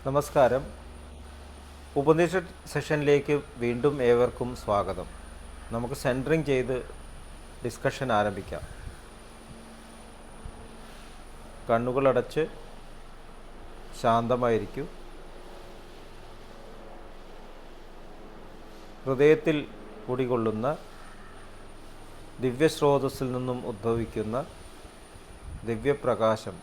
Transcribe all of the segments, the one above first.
നമസ്കാരം. ഉപനിഷത്ത് സെഷനിലേക്ക് വീണ്ടും ഏവർക്കും സ്വാഗതം. നമുക്ക് സെൻറ്ററിങ് ചെയ്ത് ഡിസ്കഷൻ ആരംഭിക്കാം. കണ്ണുകളടച്ച് ശാന്തമായിരിക്കൂ. ഹൃദയത്തിൽ കുടികൊള്ളുന്ന ദിവ്യസ്രോതസ്സിൽ നിന്നും ഉദ്ഭവിക്കുന്ന ദിവ്യപ്രകാശം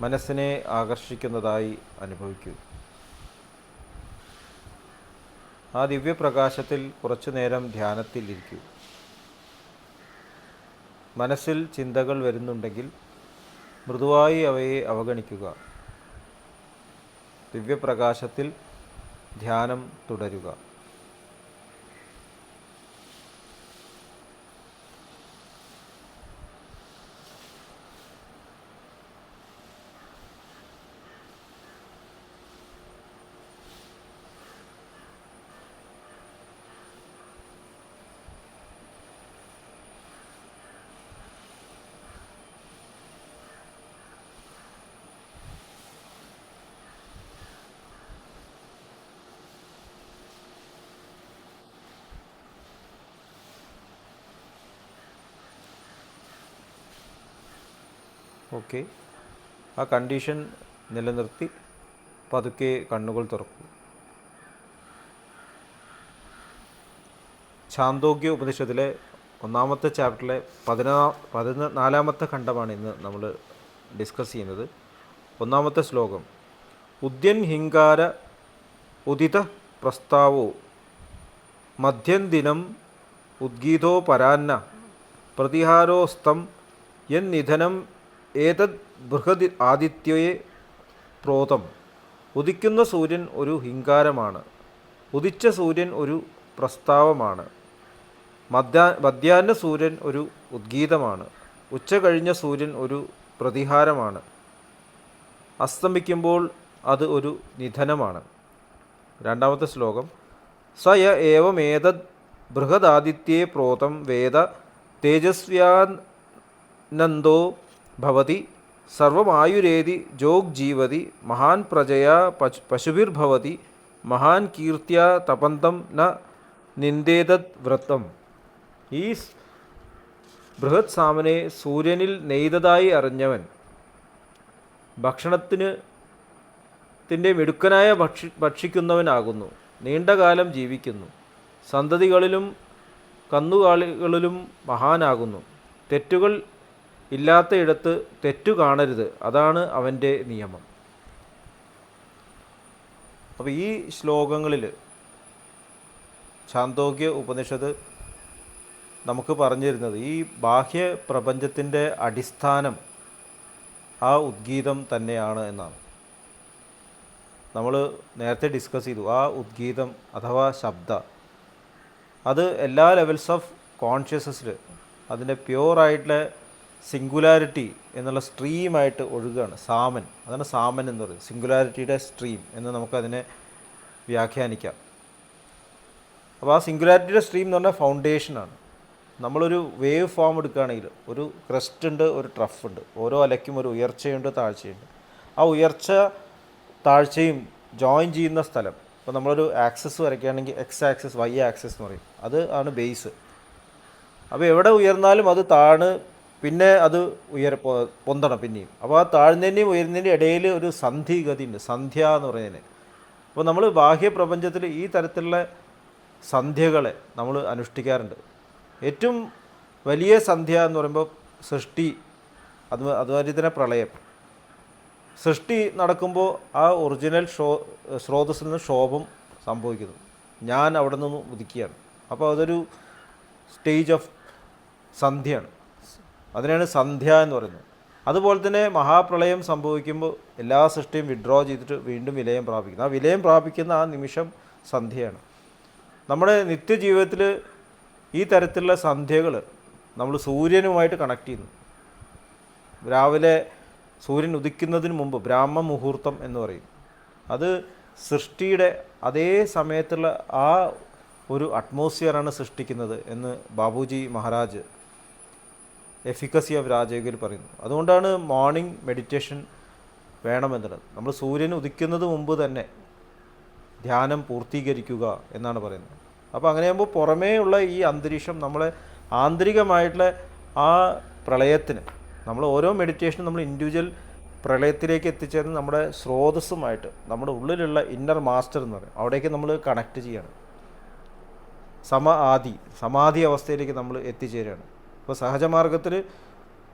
മനസ്സിനെ ആകർഷിക്കുന്നതായി അനുഭവിക്കൂ. ആ ദിവ്യപ്രകാശത്തിൽ കുറച്ചു നേരം ധ്യാനത്തിലിരിക്കൂ. മനസ്സിൽ ചിന്തകൾ വരുന്നുണ്ടെങ്കിൽ മൃദുവായി അവയെ അവഗണിക്കുക. ദിവ്യപ്രകാശത്തിൽ ധ്യാനം തുടരുക. ഓക്കെ, ആ കണ്ടീഷൻ നിലനിർത്തി പതുക്കെ കണ്ണുകൾ തുറക്കൂ. ഛാന്തോഗ്യ ഉപനിഷത്തിലെ 1-ാമത്തെ ചാപ്റ്ററിലെ 14-ാമത്തെ ഖണ്ഡമാണ് ഇന്ന് നമ്മൾ ഡിസ്കസ് ചെയ്യുന്നത്. 1-ാമത്തെ ശ്ലോകം: ഉദ്യൻ ഹിങ്കാര ഉദിത പ്രസ്താവോ മധ്യന്ദിനം ഉദ്ഗീതോ പരാന്ന പ്രതിഹാരോസ്തം യൻ നിധനം ഏതദ് ബൃഹദ് ആദിത്യയെ പ്രോതം. ഉദിക്കുന്ന സൂര്യൻ ഒരു ഹിങ്കാരമാണ്, ഉദിച്ച സൂര്യൻ ഒരു പ്രസ്താവമാണ്, മധ്യാഹ്ന സൂര്യൻ ഒരു ഉദ്ഗീതമാണ്, ഉച്ച കഴിഞ്ഞ സൂര്യൻ ഒരു പ്രതിഹാരമാണ്, അസ്തമിക്കുമ്പോൾ അത് ഒരു നിധനമാണ്. 2-ാമത്തെ ശ്ലോകം: സ യ ഏവമേതദ് ബൃഹദാദിത്യേ പ്രോതം വേദ തേജസ്വ്യാനന്ദോ ഭവതി സർവമായുരേതി ജോഗ്ജീവതി മഹാൻ പ്രജയാ പശുഭിർഭവതി മഹാൻ കീർത്തിയാ തപന്തം ന നിന്ദേതത് വ്രതം. ഈ ബൃഹത് സാമനെ സൂര്യനിൽ നെയ്തതായി അറിഞ്ഞവൻ ഭക്ഷണത്തിൻ്റെ മിടുക്കനായ ഭക്ഷിക്കുന്നവനാകുന്നു. നീണ്ടകാലം ജീവിക്കുന്നു. സന്തതികളിലും കന്നുകാലികളിലും മഹാനാകുന്നു. തെറ്റുകൾ ഇല്ലാത്തയിടത്ത് തെറ്റു കാണരുത്, അതാണ് അവൻ്റെ നിയമം. അപ്പോൾ ഈ ശ്ലോകങ്ങളിൽ ഛാന്തോഗ്യ ഉപനിഷത്ത് നമുക്ക് പറഞ്ഞു തരുന്നത് ഈ ബാഹ്യ പ്രപഞ്ചത്തിൻ്റെ അടിസ്ഥാനം ആ ഉദ്ഗീതം തന്നെയാണ് എന്നാണ്. നമ്മൾ നേരത്തെ ഡിസ്കസ് ചെയ്തു. ആ ഉദ്ഗീതം അഥവാ ശബ്ദ അത് എല്ലാ ലെവൽസ് ഓഫ് കോൺഷ്യസ്നസ്സിൽ അതിൻ്റെ പ്യുവറായിട്ടുള്ള സിംഗുലാരിറ്റി എന്നുള്ള സ്ട്രീമായിട്ട് ഒഴുകുകയാണ്. സാമൻ, അതാണ് സാമൻ എന്ന് പറയുന്നത്, സിംഗുലാരിറ്റിയുടെ സ്ട്രീം എന്ന് നമുക്കതിനെ വ്യാഖ്യാനിക്കാം. അപ്പോൾ ആ സിംഗുലാരിറ്റിയുടെ സ്ട്രീം എന്ന് പറഞ്ഞാൽ ഫൗണ്ടേഷനാണ്. നമ്മളൊരു വേവ് ഫോം എടുക്കുകയാണെങ്കിൽ ഒരു ക്രസ്റ്റ് ഉണ്ട്, ഒരു ട്രഫ് ഉണ്ട്. ഓരോ അലയ്ക്കും ഒരു ഉയർച്ചയുണ്ട്, താഴ്ചയുണ്ട്. ആ ഉയർച്ച താഴ്ചയും ജോയിൻ ചെയ്യുന്ന സ്ഥലം, ഇപ്പോൾ നമ്മളൊരു ആക്സസ് വരയ്ക്കുകയാണെങ്കിൽ എക്സ് ആക്സിസ്, വൈ ആക്സിസ് എന്ന് പറയും, അത് ആണ് ബേസ്. അപ്പോൾ എവിടെ ഉയർന്നാലും അത് താണ്, പിന്നെ അത് പൊന്തണം പിന്നെയും. അപ്പോൾ ആ താഴ്ന്നതിൻ്റെയും ഉയരുന്നതിൻ്റെയും ഇടയിൽ ഒരു സന്ധിഗതി ഉണ്ട്, സന്ധ്യ എന്ന് പറയുന്നതിന്. അപ്പോൾ നമ്മൾ ബാഹ്യ പ്രപഞ്ചത്തിൽ ഈ തരത്തിലുള്ള സന്ധ്യകളെ നമ്മൾ അനുഷ്ഠിക്കാറുണ്ട്. ഏറ്റവും വലിയ സന്ധ്യ എന്ന് പറയുമ്പോൾ സൃഷ്ടി, അതുമാതിരി തന്നെ പ്രളയം. സൃഷ്ടി നടക്കുമ്പോൾ ആ ഒറിജിനൽ സ്രോതസ്സിൽ നിന്ന് ക്ഷോഭം സംഭവിക്കുന്നു. ഞാൻ അവിടെ നിന്ന് ഉദിക്കുകയാണ്. അപ്പോൾ അതൊരു സ്റ്റേജ് ഓഫ് സന്ധ്യയാണ്. അതിനാണ് സന്ധ്യ എന്ന് പറയുന്നത്. അതുപോലെ തന്നെ മഹാപ്രളയം സംഭവിക്കുമ്പോൾ എല്ലാ സൃഷ്ടിയും വിഡ്രോ ചെയ്തിട്ട് വീണ്ടും വിലയം പ്രാപിക്കുന്നു. ആ വിലയം പ്രാപിക്കുന്ന ആ നിമിഷം സന്ധ്യയാണ്. നമ്മുടെ നിത്യജീവിതത്തിൽ ഈ തരത്തിലുള്ള സന്ധ്യകൾ നമ്മൾ സൂര്യനുമായിട്ട് കണക്ട് ചെയ്യുന്നു. രാവിലെ സൂര്യൻ ഉദിക്കുന്നതിന് മുമ്പ് ബ്രാഹ്മ മുഹൂർത്തം എന്ന് പറയും. അത് സൃഷ്ടിയുടെ അതേ സമയത്തുള്ള ആ ഒരു അറ്റ്മോസ്ഫിയറാണ് സൃഷ്ടിക്കുന്നത് എന്ന് ബാബുജി മഹാരാജ് എഫിക്കസി ഓഫ് രാജയോഗയിൽ പറയുന്നു. അതുകൊണ്ടാണ് മോർണിംഗ് മെഡിറ്റേഷൻ വേണമെന്നുള്ളത്. നമ്മൾ സൂര്യൻ ഉദിക്കുന്നത് മുമ്പ് തന്നെ ധ്യാനം പൂർത്തീകരിക്കുക എന്നാണ് പറയുന്നത്. അപ്പോൾ അങ്ങനെയാകുമ്പോൾ പുറമേ ഉള്ള ഈ അന്തരീക്ഷം നമ്മളെ ആന്തരികമായിട്ടുള്ള ആ പ്രളയത്തിന്, നമ്മൾ ഓരോ മെഡിറ്റേഷനും നമ്മൾ ഇൻഡിവിജ്വൽ പ്രളയത്തിലേക്ക് എത്തിച്ചേർന്ന് നമ്മുടെ സ്രോതസ്സുമായിട്ട് നമ്മുടെ ഉള്ളിലുള്ള ഇന്നർ മാസ്റ്റർ എന്ന് പറയും, അവിടേക്ക് നമ്മൾ കണക്ട് ചെയ്യണം. സമാധി അവസ്ഥയിലേക്ക് നമ്മൾ എത്തിച്ചേരുകയാണ്. അപ്പോൾ സഹജമാർഗത്തിൽ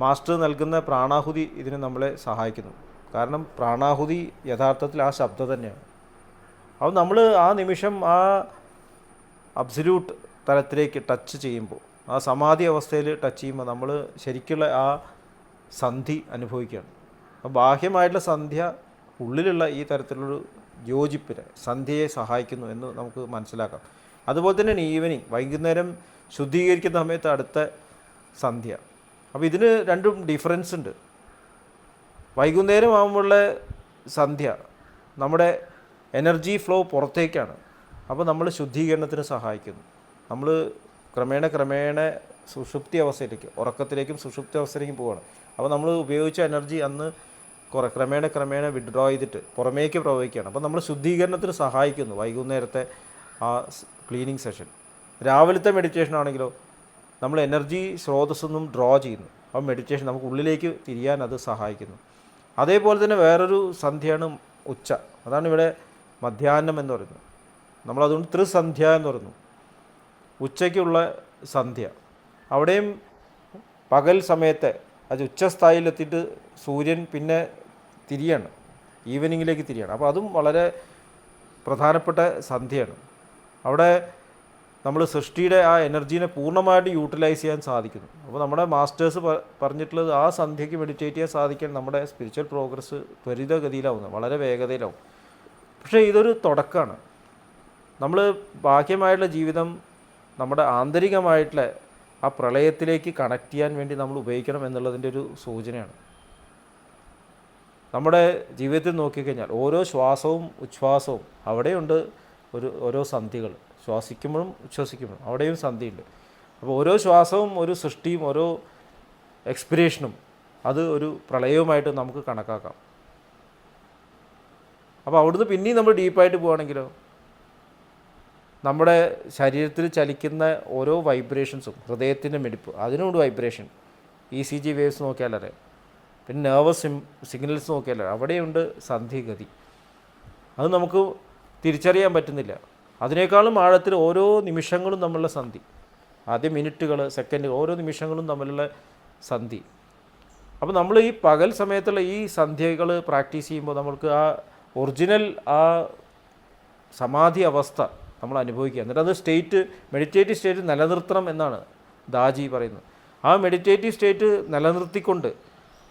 മാസ്റ്റർ നൽകുന്ന പ്രാണാഹുതി ഇതിന് നമ്മളെ സഹായിക്കുന്നു. കാരണം പ്രാണാഹുതി യഥാർത്ഥത്തിൽ ആ ശബ്ദം തന്നെയാണ്. അപ്പോൾ നമ്മൾ ആ നിമിഷം ആ അബ്സല്യൂട്ട് തലത്തിലേക്ക് ടച്ച് ചെയ്യുമ്പോൾ, ആ സമാധി അവസ്ഥയിൽ ടച്ച് ചെയ്യുമ്പോൾ നമ്മൾ ശരിക്കുള്ള ആ സന്ധി അനുഭവിക്കുകയാണ്. അപ്പോൾ ബാഹ്യമായിട്ടുള്ള സന്ധ്യ ഉള്ളിലുള്ള ഈ തരത്തിലുള്ളൊരു യോജിപ്പിനെ, സന്ധ്യയെ സഹായിക്കുന്നു എന്ന് നമുക്ക് മനസ്സിലാക്കാം. അതുപോലെ തന്നെയാണ് ഈവനിങ്, വൈകുന്നേരം ശുദ്ധീകരിക്കുന്ന സമയത്ത് അടുത്ത സന്ധ്യ. അപ്പോൾ ഇതിന് രണ്ടും ഡിഫറൻസ് ഉണ്ട്. വൈകുന്നേരം ആകുമ്പോഴുള്ള സന്ധ്യ നമ്മുടെ എനർജി ഫ്ലോ പുറത്തേക്കാണ്. അപ്പോൾ നമ്മൾ ശുദ്ധീകരണത്തിന് സഹായിക്കുന്നു. നമ്മൾ ക്രമേണ സുഷുപ്തി അവസ്ഥയിലേക്ക്, ഉറക്കത്തിലേക്കും സുഷുപ്തി അവസ്ഥയിലേക്കും പോവുകയാണ്. അപ്പോൾ നമ്മൾ ഉപയോഗിച്ച എനർജി അന്ന് ക്രമേണ വിഡ്രോ ചെയ്തിട്ട് പുറമേക്ക് പ്രവഹിക്കുകയാണ്. അപ്പോൾ നമ്മൾ ശുദ്ധീകരണത്തിന് സഹായിക്കുന്നു വൈകുന്നേരത്തെ ആ ക്ലീനിങ് സെഷൻ. രാവിലത്തെ മെഡിറ്റേഷൻ ആണെങ്കിലോ നമ്മൾ എനർജി സ്രോതസ്സൊന്നും ഡ്രോ ചെയ്യുന്നു. അപ്പോൾ മെഡിറ്റേഷൻ നമുക്ക് ഉള്ളിലേക്ക് തിരിയാൻ അത് സഹായിക്കുന്നു. അതേപോലെ തന്നെ വേറൊരു സന്ധ്യയാണ് ഉച്ച. അതാണ് ഇവിടെ മധ്യാഹ്നം എന്ന് പറയുന്നത്. നമ്മളതുകൊണ്ട് ത്രിസന്ധ്യ എന്ന് പറയുന്നു, ഉച്ചയ്ക്കുള്ള സന്ധ്യ. അവിടെയും പകൽ സമയത്തെ അത് ഉച്ചസ്ഥായിലെത്തിയിട്ട് സൂര്യൻ പിന്നെ തിരിയാണ്, ഈവനിങ്ങിലേക്ക് തിരിയാണ്. അപ്പോൾ അതും വളരെ പ്രധാനപ്പെട്ട സന്ധ്യയാണ്. അവിടെ നമ്മൾ സൃഷ്ടിയുടെ ആ എനർജീനെ പൂർണ്ണമായിട്ട് യൂട്ടിലൈസ് ചെയ്യാൻ സാധിക്കുന്നു. അപ്പോൾ നമ്മുടെ മാസ്റ്റേഴ്സ് പറഞ്ഞിട്ടുള്ളത് ആ സന്ധ്യയ്ക്ക് മെഡിറ്റേറ്റ് ചെയ്യാൻ സാധിക്കാൻ നമ്മുടെ സ്പിരിച്വൽ പ്രോഗ്രസ് ത്വരിതഗതിയിലാവുന്നത്, വളരെ വേഗതയിലാവും. പക്ഷേ ഇതൊരു തുടക്കമാണ്. നമ്മൾ ബാഹ്യമായിട്ടുള്ള ജീവിതം നമ്മുടെ ആന്തരികമായിട്ടുള്ള ആ പ്രളയത്തിലേക്ക് കണക്ട് ചെയ്യാൻ വേണ്ടി നമ്മൾ ഉപയോഗിക്കണം എന്നുള്ളതിൻ്റെ ഒരു സൂചനയാണ്. നമ്മുടെ ജീവിതത്തിൽ നോക്കിക്കഴിഞ്ഞാൽ ഓരോ ശ്വാസവും ഉച്ഛ്വാസവും അവിടെയുണ്ട് ഓരോ സന്ധികൾ. ശ്വാസിക്കുമ്പോഴും ഉച്ഛ്വസിക്കുമ്പോഴും അവിടെയും സന്ധിയുണ്ട്. അപ്പോൾ ഓരോ ശ്വാസവും ഒരു സൃഷ്ടിയും ഓരോ എക്സ്പിരേഷനും അത് ഒരു പ്രളയവുമായിട്ട് നമുക്ക് കണക്കാക്കാം. അപ്പോൾ അവിടുന്ന് പിന്നെയും നമ്മൾ ഡീപ്പായിട്ട് പോവുകയാണെങ്കിലോ നമ്മുടെ ശരീരത്തിൽ ചലിക്കുന്ന ഓരോ വൈബ്രേഷൻസും, ഹൃദയത്തിൻ്റെ മിടിപ്പ്, അതിനുണ്ട് വൈബ്രേഷൻ. ECG waves നോക്കിയാലറിയാം. പിന്നെ നെർവസ് സിഗ്നൽസ് നോക്കിയാലറിയാം, അവിടെയുണ്ട് സന്ധിഗതി. അത് നമുക്ക് തിരിച്ചറിയാൻ പറ്റുന്നില്ല. അതിനേക്കാളും ആഴത്തിൽ ഓരോ നിമിഷങ്ങളും തമ്മിലുള്ള സന്ധി, ആദ്യം മിനിറ്റുകൾ, സെക്കൻഡുകൾ, ഓരോ നിമിഷങ്ങളും തമ്മിലുള്ള സന്ധി. അപ്പോൾ നമ്മൾ ഈ പകൽ സമയത്തുള്ള ഈ സന്ധ്യകൾ പ്രാക്ടീസ് ചെയ്യുമ്പോൾ നമ്മൾക്ക് ആ ഒറിജിനൽ ആ സമാധി അവസ്ഥ നമ്മൾ അനുഭവിക്കുക. എന്നിട്ട് അത് മെഡിറ്റേറ്റീവ് സ്റ്റേറ്റ് നിലനിർത്തണം എന്നാണ് ദാജി പറയുന്നത്. ആ മെഡിറ്റേറ്റീവ് സ്റ്റേറ്റ് നിലനിർത്തിക്കൊണ്ട്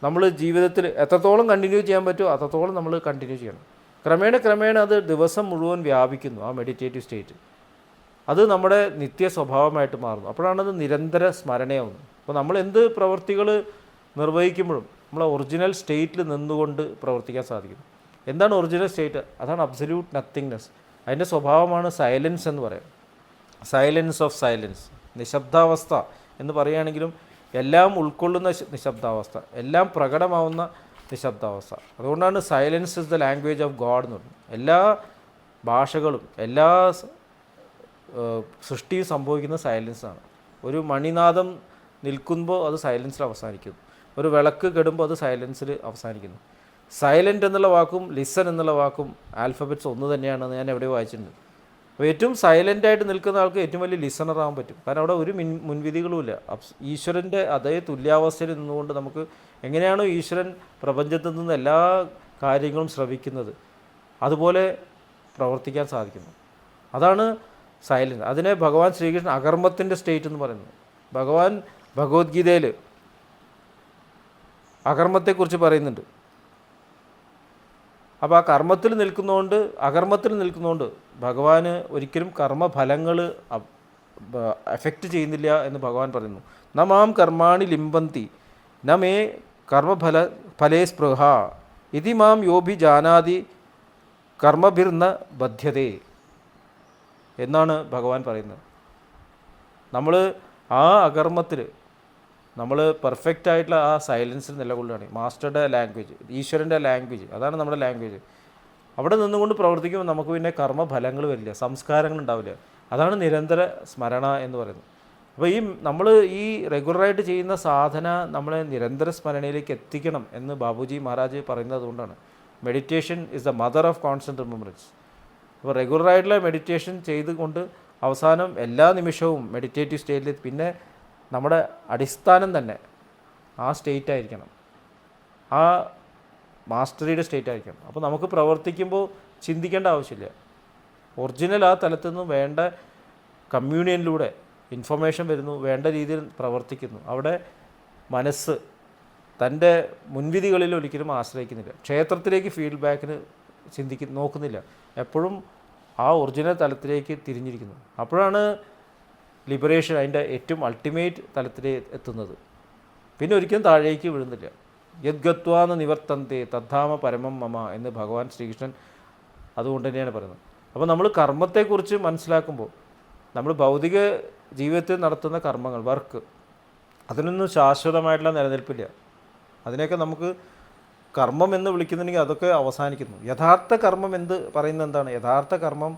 നമ്മൾ ജീവിതത്തിൽ എത്രത്തോളം കണ്ടിന്യൂ ചെയ്യാൻ പറ്റുമോ അത്രത്തോളം നമ്മൾ കണ്ടിന്യൂ ചെയ്യണം. ക്രമേണ അത് ദിവസം മുഴുവൻ വ്യാപിക്കുന്നു ആ മെഡിറ്റേറ്റീവ് സ്റ്റേറ്റ്. അത് നമ്മുടെ നിത്യ സ്വഭാവമായിട്ട് മാറുന്നു. അപ്പോഴാണത് നിരന്തര സ്മരണയാവുന്നത്. അപ്പോൾ നമ്മൾ എന്ത് പ്രവൃത്തികൾ നിർവഹിക്കുമ്പോഴും നമ്മൾ ഒറിജിനൽ സ്റ്റേറ്റിൽ നിന്നുകൊണ്ട് പ്രവർത്തിക്കാൻ സാധിക്കും. എന്താണ് ഒറിജിനൽ സ്റ്റേറ്റ്? അതാണ് അബ്സല്യൂട്ട് നത്തിങ്നെസ്. അതിൻ്റെ സ്വഭാവമാണ് സൈലൻസ് എന്ന് പറയാം. സൈലൻസ് ഓഫ് സൈലൻസ്, നിശബ്ദാവസ്ഥ എന്ന് പറയുകയാണെങ്കിലും എല്ലാം ഉൾക്കൊള്ളുന്ന നിശബ്ദാവസ്ഥ, എല്ലാം പ്രകടമാവുന്ന നിശബ്ദാവസ്ഥ. അതുകൊണ്ടാണ് silence is the language of God എന്ന് പറയുന്നത്. എല്ലാ ഭാഷകളും എല്ലാ സൃഷ്ടിയും സംഭവിക്കുന്ന സൈലൻസാണ്. ഒരു മണിനാദം നിൽക്കുമ്പോൾ അത് സൈലൻസിൽ അവസാനിക്കുന്നു. ഒരു വിളക്ക് കെടുമ്പോൾ അത് സൈലൻസിൽ അവസാനിക്കുന്നു. സൈലൻ്റ് എന്നുള്ള വാക്കും ലിസൺ എന്നുള്ള വാക്കും ആൽഫബറ്റ്സ് ഒന്ന് തന്നെയാണെന്ന് ഞാൻ എവിടെയോ വായിച്ചിട്ടുണ്ട്. അപ്പോൾ ഏറ്റവും സൈലൻ്റായിട്ട് നിൽക്കുന്ന ആൾക്ക് ഏറ്റവും വലിയ ലിസണർ ആകാൻ പറ്റും. കാരണം അവിടെ ഒരു മുൻവിധികളുമില്ല. ഈശ്വരൻ്റെ അതേ തുല്യാവസ്ഥയിൽ നിന്നുകൊണ്ട് നമുക്ക് എങ്ങനെയാണോ ഈശ്വരൻ പ്രപഞ്ചത്തിൽ നിന്ന് എല്ലാ കാര്യങ്ങളും ശ്രവിക്കുന്നത് അതുപോലെ പ്രവർത്തിക്കാൻ സാധിക്കുന്നു. അതാണ് സൈലൻസ്. അതിനെ ഭഗവാൻ ശ്രീകൃഷ്ണൻ അകർമ്മത്തിൻ്റെ സ്റ്റേറ്റ് എന്ന് പറയുന്നത്. ഭഗവാൻ ഭഗവത്ഗീതയിൽ അകർമ്മത്തെക്കുറിച്ച് പറയുന്നുണ്ട്. അപ്പോൾ ആ കർമ്മത്തിൽ നിൽക്കുന്നതുകൊണ്ട് ഭഗവാന് ഒരിക്കലും കർമ്മഫലങ്ങൾ എഫക്റ്റ് ചെയ്യുന്നില്ല എന്ന് ഭഗവാൻ പറയുന്നു. ന മാം കർമാണി ലിംബന്തി ന മേ ഫലേ സ്പൃഹ ഇതി മാം യോഭി ജാനാതി കർമ്മഭിർന്ന ബധ്യതേ എന്നാണ് ഭഗവാൻ പറയുന്നത്. നമ്മൾ ആ അകർമ്മത്തിൽ നമ്മൾ പെർഫെക്റ്റ് ആയിട്ടുള്ള ആ സൈലൻസിൽ നിലകൊള്ളുകയാണ്. മാസ്റ്ററുടെ ലാംഗ്വേജ്, ഈശ്വരൻ്റെ ലാംഗ്വേജ്, അതാണ് നമ്മുടെ ലാംഗ്വേജ്. അവിടെ നിന്നുകൊണ്ട് പ്രവർത്തിക്കുമ്പോൾ നമുക്ക് പിന്നെ കർമ്മഫലങ്ങൾ വരില്ല, സംസ്കാരങ്ങൾ ഉണ്ടാവില്ല. അതാണ് നിരന്തര സ്മരണ എന്ന് പറയുന്നത്. അപ്പോൾ നമ്മൾ ഈ റെഗുലറായിട്ട് ചെയ്യുന്ന സാധന നമ്മളെ നിരന്തര സ്മരണയിലേക്ക് എത്തിക്കണം എന്ന് ബാബുജി മഹാരാജ് പറയുന്നത് കൊണ്ടാണ്. Meditation is the mother of constant remembrance. അപ്പോൾ റെഗുലറായിട്ടുള്ള മെഡിറ്റേഷൻ ചെയ്തുകൊണ്ട് അവസാനം എല്ലാ നിമിഷവും മെഡിറ്റേറ്റീവ് സ്റ്റേറ്റിൽ പിന്നെ നമ്മുടെ അടിസ്ഥാനം തന്നെ ആ സ്റ്റേറ്റ് ആയിരിക്കണം, ആ മാസ്റ്ററിയുടെ സ്റ്റേറ്റ് ആയിരിക്കണം. അപ്പോൾ നമുക്ക് പ്രവർത്തിക്കുമ്പോൾ ചിന്തിക്കേണ്ട ആവശ്യമില്ല. ഒറിജിനൽ ആ തലത്തിൽ നിന്ന് വേണ്ട കമ്മ്യൂണിയനിലൂടെ ഇൻഫർമേഷൻ വരുന്നു, വേണ്ട രീതിയിൽ പ്രവർത്തിക്കുന്നു. അവിടെ മനസ്സ് തൻ്റെ മുൻവിധികളിൽ ഒരിക്കലും ആശ്രയിക്കുന്നില്ല. ക്ഷേത്രത്തിലേക്ക് ഫീഡ്ബാക്കിന് നോക്കുന്നില്ല. എപ്പോഴും ആ ഒറിജിനൽ തലത്തിലേക്ക് തിരിഞ്ഞിരിക്കുന്നു. അപ്പോഴാണ് ലിബറേഷൻ അതിൻ്റെ ഏറ്റവും അൾട്ടിമേറ്റ് തലത്തിൽ എത്തുന്നത്. പിന്നെ ഒരിക്കലും താഴേക്ക് വീഴുന്നില്ല. യദ്ഗത്വാന്ന് നിവർത്തന്തേ തദ്ധാമ പരമം മമ എന്ന് ഭഗവാൻ ശ്രീകൃഷ്ണൻ അതുകൊണ്ട് തന്നെയാണ് പറയുന്നത്. അപ്പോൾ നമ്മൾ കർമ്മത്തെക്കുറിച്ച് മനസ്സിലാക്കുമ്പോൾ നമ്മൾ ഭൗതിക ജീവിതത്തിൽ നടത്തുന്ന കർമ്മങ്ങൾ, വർക്ക്, അതിനൊന്നും ശാശ്വതമായിട്ടുള്ള നിലനിൽപ്പില്ല. അതിനെയൊക്കെ നമുക്ക് കർമ്മം എന്ന് വിളിക്കുന്നുണ്ടെങ്കിൽ അതൊക്കെ അവസാനിക്കുന്നു. യഥാർത്ഥ കർമ്മം പറയുന്നത് എന്താണ്? യഥാർത്ഥ കർമ്മം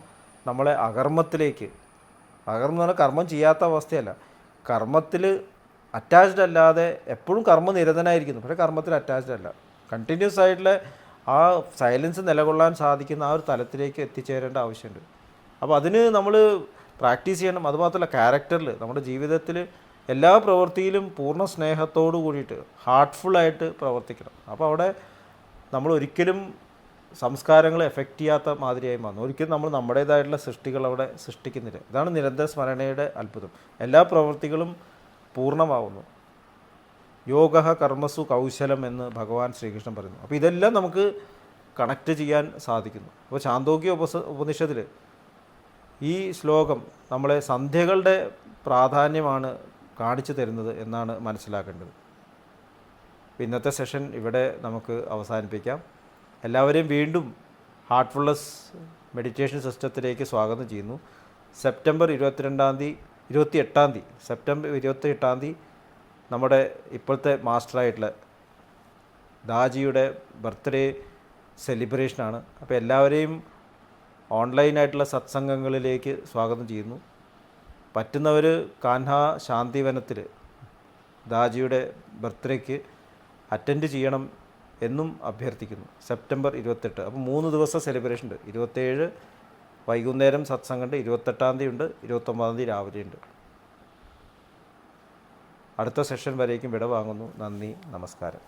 നമ്മളെ അകർമ്മത്തിലേക്ക്, അകർമ്മം എന്ന് പറഞ്ഞാൽ കർമ്മം ചെയ്യാത്ത അവസ്ഥയല്ല, കർമ്മത്തിൽ അറ്റാച്ച്ഡ് അല്ലാതെ എപ്പോഴും കർമ്മനിരതനായിരിക്കുന്നു, പക്ഷേ കർമ്മത്തിൽ അറ്റാച്ച്ഡ് അല്ല. കണ്ടിന്യൂസ് ആയിട്ടുള്ള ആ സൈലൻസ് നിലകൊള്ളാൻ സാധിക്കുന്ന ആ ഒരു തലത്തിലേക്ക് എത്തിച്ചേരേണ്ട ആവശ്യമുണ്ട്. അപ്പോൾ അതിന് നമ്മൾ പ്രാക്ടീസ് ചെയ്യണം. അതുമാത്രമല്ല, ക്യാരക്ടറിൽ, നമ്മുടെ ജീവിതത്തിൽ എല്ലാ പ്രവൃത്തിയിലും പൂർണ്ണ സ്നേഹത്തോടു കൂടിയിട്ട് ഹാർട്ട്ഫുള്ളായിട്ട് പ്രവർത്തിക്കണം. അപ്പോൾ അവിടെ നമ്മൾ ഒരിക്കലും സംസ്കാരങ്ങൾ എഫക്റ്റ് ചെയ്യാത്ത മാതിരിയായി മാറുന്നു. ഒരിക്കലും നമ്മൾ നമ്മുടേതായിട്ടുള്ള സൃഷ്ടികൾ അവിടെ സൃഷ്ടിക്കുന്നില്ല. ഇതാണ് നിരന്തര സ്മരണയുടെ അത്ഭുതം. എല്ലാ പ്രവൃത്തികളും പൂർണ്ണമാവുന്നു. യോഗ കർമ്മസു കൗശലം എന്ന് ഭഗവാൻ ശ്രീകൃഷ്ണൻ പറയുന്നു. അപ്പോൾ ഇതെല്ലാം നമുക്ക് കണക്റ്റ് ചെയ്യാൻ സാധിക്കുന്നു. അപ്പോൾ ചാന്തോക്യ ഉപനിഷത്തിൽ ഈ ശ്ലോകം നമ്മളെ സന്ധ്യകളുടെ പ്രാധാന്യമാണ് കാണിച്ചു തരുന്നത് എന്നാണ് മനസ്സിലാക്കേണ്ടത്. ഇന്നത്തെ സെഷൻ ഇവിടെ നമുക്ക് അവസാനിപ്പിക്കാം. എല്ലാവരെയും വീണ്ടും ഹാർട്ട്ഫുൾനെസ് മെഡിറ്റേഷൻ സിസ്റ്റത്തിലേക്ക് സ്വാഗതം ചെയ്യുന്നു. സെപ്റ്റംബർ 28 നമ്മുടെ ഇപ്പോഴത്തെ മാസ്റ്ററായിട്ടുള്ള ദാജിയുടെ ബർത്ത്ഡേ സെലിബ്രേഷനാണ്. അപ്പോൾ എല്ലാവരെയും ഓൺലൈനായിട്ടുള്ള സത്സംഗങ്ങളിലേക്ക് സ്വാഗതം ചെയ്യുന്നു. പറ്റുന്നവർ കാൻഹ ശാന്തിവനത്തിൽ ദാജിയുടെ ബർത്ത്ഡേക്ക് അറ്റൻഡ് ചെയ്യണം എന്നും അഭ്യർത്ഥിക്കുന്നു. സെപ്റ്റംബർ 28. അപ്പോൾ 3 ദിവസം സെലിബ്രേഷൻ ഉണ്ട്. 27 വൈകുന്നേരം സത്സംഗമുണ്ട്, 28 ഉണ്ട്, 29 രാവിലെ ഉണ്ട്. അടുത്ത സെഷൻ വരേക്കും വിട വാങ്ങുന്നു. നന്ദി, നമസ്കാരം.